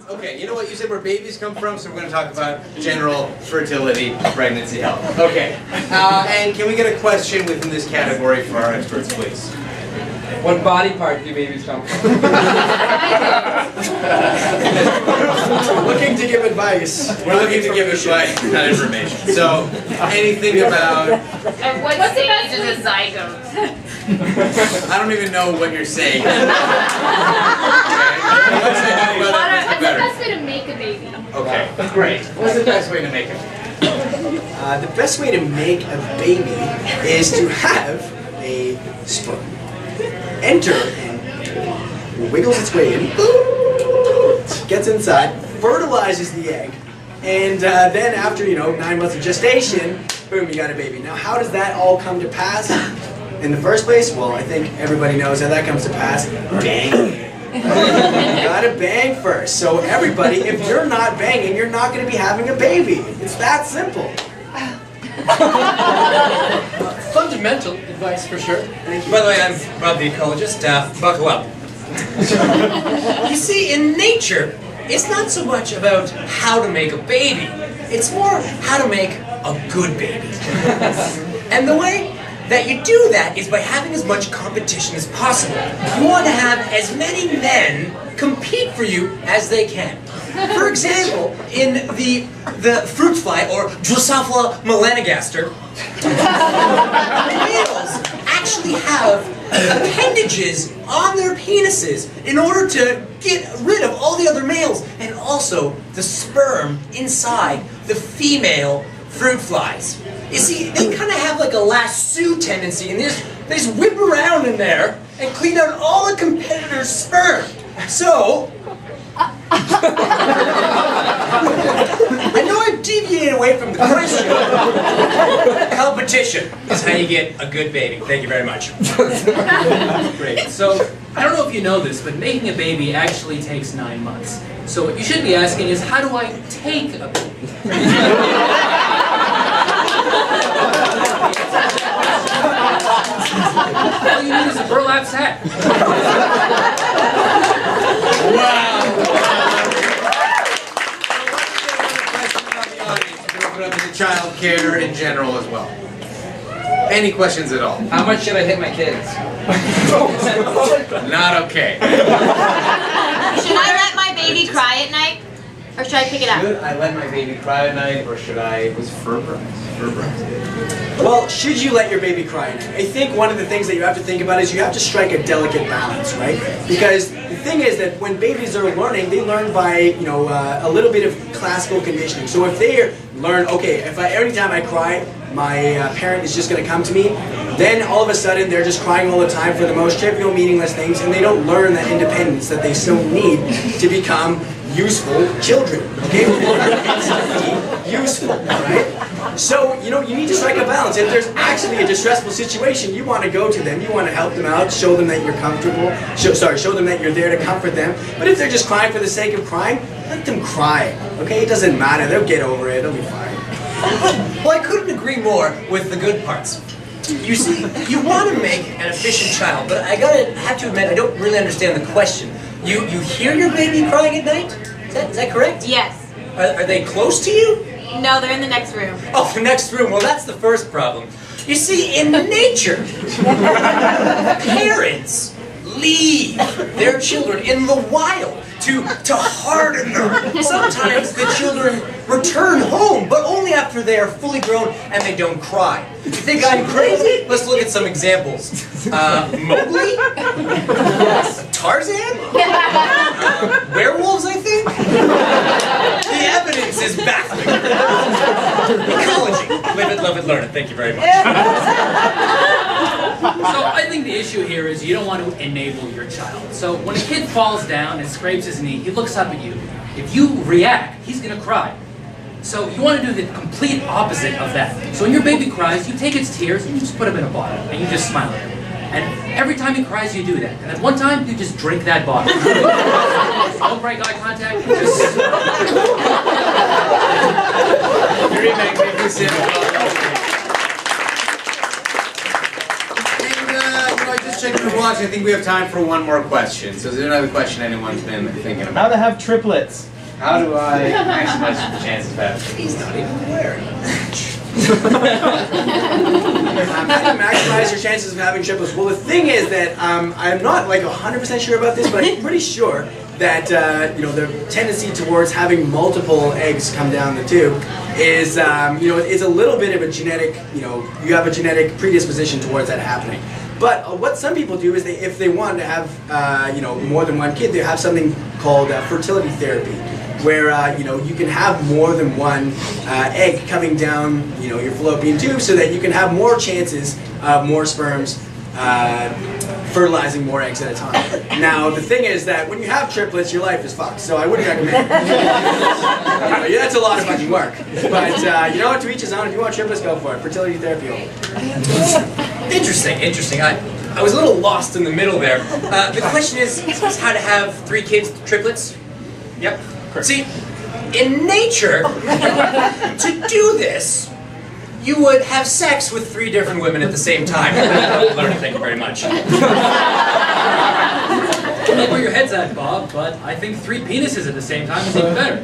Okay, you know what? You said where babies come from, so we're going to talk about general fertility, pregnancy health. Okay. And can we get a question within this category for our experts, please? What body part do babies come from? Looking to give advice. We're looking to give advice, not information. So, anything about... And what stage is a zygote? I don't even know what you're saying. Okay. What's What's the best way to make a baby? Okay, great. What's the best way to make it? The best way to make a baby is to have a sperm enter and wiggles its way in, gets inside, fertilizes the egg, and then after 9 months of gestation, boom, you got a baby. Now, how does that all come to pass in the first place? Well, I think everybody knows how that comes to pass. Bang. You gotta bang first. So everybody, if you're not banging, you're not going to be having a baby. It's that simple. Fundamental advice for sure. Thank you. By the way, I'm Rob the ecologist. Buckle up. You see, in nature, it's not so much about how to make a baby. It's more how to make a good baby. And the way that you do that is by having as much competition as possible. You want to have as many men compete for you as they can. For example, in the fruit fly, or Drosophila melanogaster, males actually have appendages on their penises in order to get rid of all the other males, and also the sperm inside the female fruit flies. You see, they kind of have like a lasso tendency, and they just whip around in there and clean out all the competitors' sperm. So, I know I've deviated away from the question. Competition is how you get a good baby. Thank you very much. Great. So, I don't know if you know this, but making a baby actually takes 9 months. So what you should be asking is, how do I take a baby? All you need is a burlap sack. Wow! Open up into child care in general as well. Any questions at all? How much should I hit my kids? Not okay. Should I let my baby cry at night? Or should I pick it up? Should I let my baby cry at night, or should I... Was Furbright? Well, should you let your baby cry? I think one of the things that you have to think about is you have to strike a delicate balance, right? Because the thing is that when babies are learning, they learn by, a little bit of classical conditioning. So if they learn, okay, every time I cry, my parent is just going to come to me, then all of a sudden they're just crying all the time for the most trivial, meaningless things, and they don't learn that independence that they so need to become useful children. Okay? Useful, right? So, you need to strike a balance. If there's actually a distressful situation, you want to go to them, you want to help them out, show them that you're comfortable, show them that you're there to comfort them. But if they're just crying for the sake of crying, let them cry. Okay? It doesn't matter. They'll get over it. They'll be fine. Well, I couldn't agree more with the good parts. You see, you want to make an efficient child, but I have to admit, I don't really understand the question. You hear your baby crying at night? Is that correct? Yes. Are they close to you? No, they're in the next room. Oh, the next room. Well, that's the first problem. You see, in nature, parents leave their children in the wild to harden them. Sometimes the children return home, but only after they are fully grown and they don't cry. You think I'm crazy? Let's look at some examples. Mowgli? Yes. Tarzan? Werewolves, I think? The evidence is baffling. Ecology. Live it, love it, learn it. Thank you very much. So I think the issue here is you don't want to enable your child. So when a kid falls down and scrapes his knee, he looks up at you. If you react, he's going to cry. So you want to do the complete opposite of that. So when your baby cries, you take its tears and you just put them in a bottle and you just smile at him. And every time he cries, you do that. And at one time, you just drink that bottle. Don't break eye contact. Just... Very magnificent. And, I just just checking the watch. I think we have time for one more question. So is there another question anyone's been thinking How about? to have triplets? How do I maximize the chances of having? He's not even aware. How do you maximize your chances of having triplets? Well, the thing is that I'm not like 100% sure about this, but I'm pretty sure that you know, the tendency towards having multiple eggs come down the tube is you know, is a little bit of a genetic, you know, you have a genetic predisposition towards that happening. But what some people do is if they want to have you know, more than one kid, they have something called fertility therapy, where you know, you can have more than one egg coming down, you know, your fallopian tube, so that you can have more chances of more sperms fertilizing more eggs at a time. Now, the thing is that when you have triplets, your life is fucked, so I wouldn't recommend it. Yeah, that's a lot of fucking work. But you know what, to each his own. If you want triplets, go for it. Fertility therapy only. Interesting, interesting. I was a little lost in the middle there. The question is how to have 3 kids, triplets? Yep. See, in nature, to do this, you would have sex with 3 different women at the same time. Thank you very much. I don't know where your head's at, Bob, but I think 3 penises at the same time is even better.